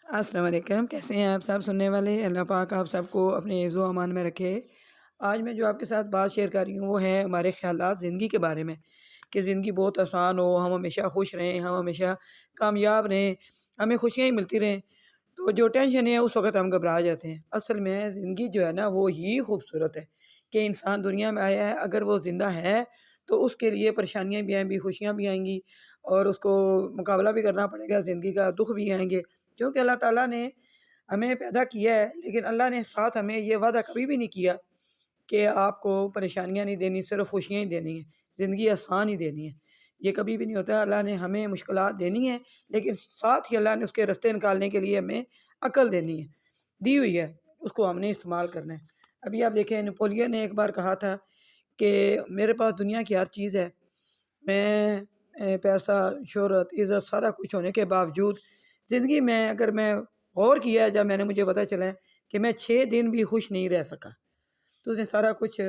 السلام علیکم، کیسے ہیں آپ سب سننے والے؟ اللہ پاک آپ سب کو اپنے عزو و امان میں رکھے۔ آج میں جو آپ کے ساتھ بات شیئر کر رہی ہوں وہ ہے ہمارے خیالات زندگی کے بارے میں، کہ زندگی بہت آسان ہو، ہم ہمیشہ خوش رہیں، ہم ہمیشہ کامیاب رہیں، ہمیں خوشیاں ہی ملتی رہیں۔ تو جو ٹینشن ہے اس وقت ہم گھبرا جاتے ہیں۔ اصل میں زندگی جو ہے نا وہ ہی خوبصورت ہے کہ انسان دنیا میں آیا ہے، اگر وہ زندہ ہے تو اس کے لیے پریشانیاں بھی آئیں گی، خوشیاں بھی آئیں گی، اور اس کو مقابلہ بھی کرنا پڑے گا، زندگی کا دکھ بھی آئیں گے، کیونکہ اللہ تعالیٰ نے ہمیں پیدا کیا ہے، لیکن اللہ نے ساتھ ہمیں یہ وعدہ کبھی بھی نہیں کیا کہ آپ کو پریشانیاں نہیں دینی، صرف خوشیاں ہی دینی ہیں، زندگی آسان ہی دینی ہے۔ یہ کبھی بھی نہیں ہوتا۔ اللہ نے ہمیں مشکلات دینی ہیں، لیکن ساتھ ہی اللہ نے اس کے رستے نکالنے کے لیے ہمیں عقل دینی ہے، دی ہوئی ہے، اس کو ہم نے استعمال کرنا ہے۔ ابھی آپ دیکھیں، نپولین نے ایک بار کہا تھا کہ میرے پاس دنیا کی ہر چیز ہے، میں پیسہ، شہرت، عزت، سارا کچھ ہونے کے باوجود زندگی میں اگر میں غور کیا، جب میں نے مجھے پتہ چلا ہے کہ میں 6 دن بھی خوش نہیں رہ سکا، تو اس نے سارا کچھ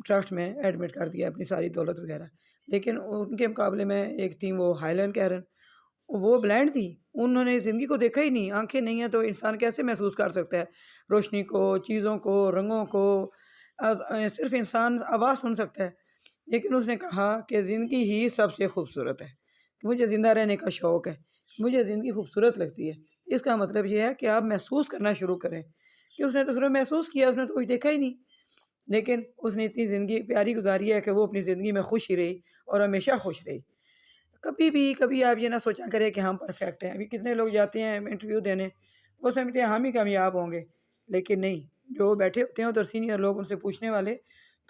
ٹرسٹ میں ایڈمٹ کر دیا، اپنی ساری دولت وغیرہ۔ لیکن ان کے مقابلے میں ایک تھی وہ ہائلین کیرن، وہ بلائنڈ تھی، انہوں نے زندگی کو دیکھا ہی نہیں، آنکھیں نہیں ہیں تو انسان کیسے محسوس کر سکتا ہے روشنی کو، چیزوں کو، رنگوں کو؟ صرف انسان آواز سن سکتا ہے، لیکن اس نے کہا کہ زندگی ہی سب سے خوبصورت ہے، کہ مجھے زندہ رہنے کا شوق ہے، مجھے زندگی خوبصورت لگتی ہے۔ اس کا مطلب یہ ہے کہ آپ محسوس کرنا شروع کریں، کہ اس نے تو صرف محسوس کیا، اس نے تو کچھ دیکھا ہی نہیں، لیکن اس نے اتنی زندگی پیاری گزاری ہے کہ وہ اپنی زندگی میں خوش ہی رہی اور ہمیشہ خوش رہی۔ کبھی آپ یہ نہ سوچا کریں کہ ہم پرفیکٹ ہیں۔ ابھی کتنے لوگ جاتے ہیں انٹرویو دینے، وہ سمجھتے ہیں ہم ہی کامیاب ہوں گے، لیکن نہیں، جو بیٹھے ہوتے ہیں ادھر سینئر لوگ، ان سے پوچھنے والے،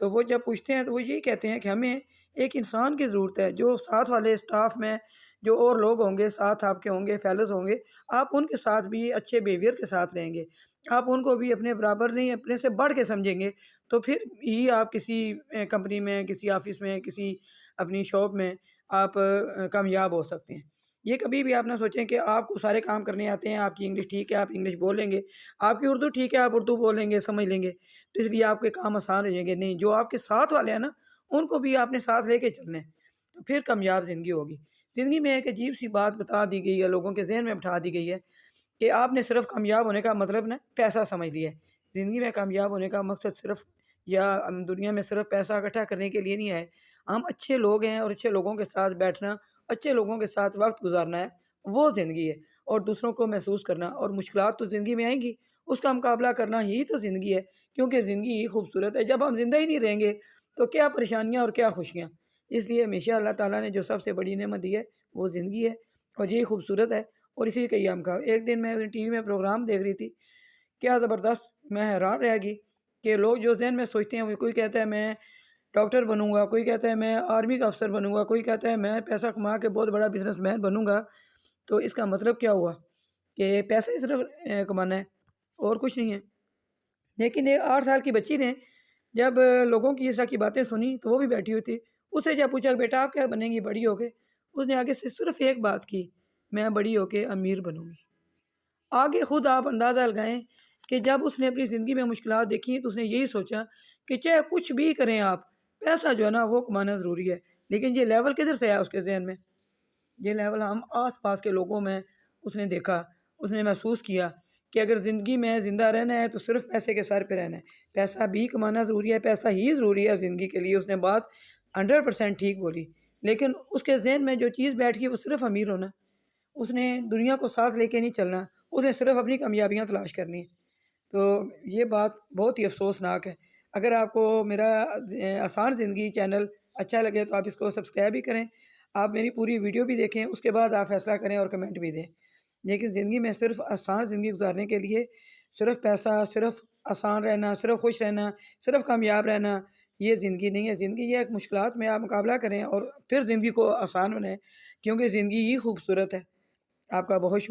تو وہ جب پوچھتے ہیں تو وہ یہی کہتے ہیں کہ ہمیں ایک انسان کی ضرورت ہے، جو ساتھ والے اسٹاف میں جو اور لوگ ہوں گے، ساتھ آپ کے ہوں گے، فیلز ہوں گے، آپ ان کے ساتھ بھی اچھے بیہیویئر کے ساتھ رہیں گے، آپ ان کو بھی اپنے برابر نہیں، اپنے سے بڑھ کے سمجھیں گے، تو پھر ہی آپ کسی کمپنی میں، کسی آفس میں، کسی اپنی شاپ میں آپ کامیاب ہو سکتے ہیں۔ یہ کبھی بھی آپ نہ سوچیں کہ آپ کو سارے کام کرنے آتے ہیں، آپ کی انگلش ٹھیک ہے، آپ انگلش بول لیں گے، آپ کی اردو ٹھیک ہے، آپ اردو بولیں گے، سمجھ لیں گے، تو اس لیے آپ کے کام آسان ہو جائیں گے۔ نہیں، جو آپ کے ساتھ والے ہیں نا، ان کو بھی آپ نے ساتھ لے کے چلنا ہے، تو پھر کامیاب زندگی ہوگی۔ زندگی میں ایک عجیب سی بات بتا دی گئی ہے، لوگوں کے ذہن میں بٹھا دی گئی ہے، کہ آپ نے صرف کامیاب ہونے کا مطلب نا پیسہ سمجھ لیا ہے۔ زندگی میں کامیاب ہونے کا مقصد صرف، یا ہم دنیا میں صرف پیسہ اکٹھا کرنے کے لیے نہیں آئے، ہم اچھے لوگ ہیں، اور اچھے لوگوں کے ساتھ بیٹھنا، اچھے لوگوں کے ساتھ وقت گزارنا ہے، وہ زندگی ہے۔ اور دوسروں کو محسوس کرنا، اور مشکلات تو زندگی میں آئیں گی، اس کا مقابلہ کرنا ہی تو زندگی ہے، کیونکہ زندگی ہی خوبصورت ہے۔ جب ہم زندہ ہی نہیں رہیں گے تو کیا پریشانیاں اور کیا خوشیاں؟ اس لیے ہمیشہ اللہ تعالیٰ نے جو سب سے بڑی نعمت دی ہے وہ زندگی ہے، اور یہی خوبصورت ہے، اور اسی کا ہم کا۔ ایک دن میں ٹی وی میں پروگرام دیکھ رہی تھی، کیا زبردست، میں حیران رہ گئی کہ لوگ جو ذہن میں سوچتے ہیں، وہ کوئی کہتا ہے میں ڈاکٹر بنوں گا، کوئی کہتا ہے میں آرمی کا افسر بنوں گا، کوئی کہتا ہے میں پیسہ کما کے بہت بڑا بزنس مین بنوں گا۔ تو اس کا مطلب کیا ہوا کہ پیسہ ہی صرف کمانا ہے، اور کچھ نہیں ہے۔ لیکن ایک 8 سال کی بچی نے جب لوگوں کی اس طرح کی باتیں سنی، تو وہ بھی بیٹھی ہوئی تھی، اسے جب پوچھا کہ بیٹا آپ کیا بنیں گی بڑی ہو کے، اس نے آگے سے صرف ایک بات کی، میں بڑی ہو کے امیر بنوں گی۔ آگے خود آپ اندازہ لگائیں کہ جب اس نے اپنی زندگی میں مشکلات دیکھی تو اس نے یہی سوچا کہ چاہے کچھ بھی کریں آپ، پیسہ جو ہے نا وہ کمانا ضروری ہے۔ لیکن یہ لیول کدھر سے آیا اس کے ذہن میں؟ یہ لیول ہم آس پاس کے لوگوں میں اس نے دیکھا، اس نے محسوس کیا کہ اگر زندگی میں زندہ رہنا ہے تو صرف پیسے کے سر پہ رہنا ہے، پیسہ بھی کمانا ضروری ہے، پیسہ ہی ضروری ہے زندگی کے لیے۔ اس نے بات 100% ٹھیک بولی، لیکن اس کے ذہن میں جو چیز بیٹھ گئی وہ صرف امیر ہونا۔ اس نے دنیا کو ساتھ لے کے نہیں چلنا، اس نے صرف اپنی کامیابیاں تلاش کرنی ہیں۔ تو یہ بات بہت ہی افسوسناک ہے۔ اگر آپ کو میرا آسان زندگی چینل اچھا لگے تو آپ اس کو سبسکرائب بھی کریں، آپ میری پوری ویڈیو بھی دیکھیں، اس کے بعد آپ فیصلہ کریں اور کمنٹ بھی دیں۔ لیکن زندگی میں صرف آسان زندگی گزارنے کے لیے صرف پیسہ، صرف آسان رہنا، صرف خوش رہنا، صرف کامیاب رہنا، یہ زندگی نہیں ہے۔ زندگی یہ ایک مشکلات میں آپ مقابلہ کریں اور پھر زندگی کو آسان بنائیں، کیونکہ زندگی ہی خوبصورت ہے۔ آپ کا بہت شکریہ۔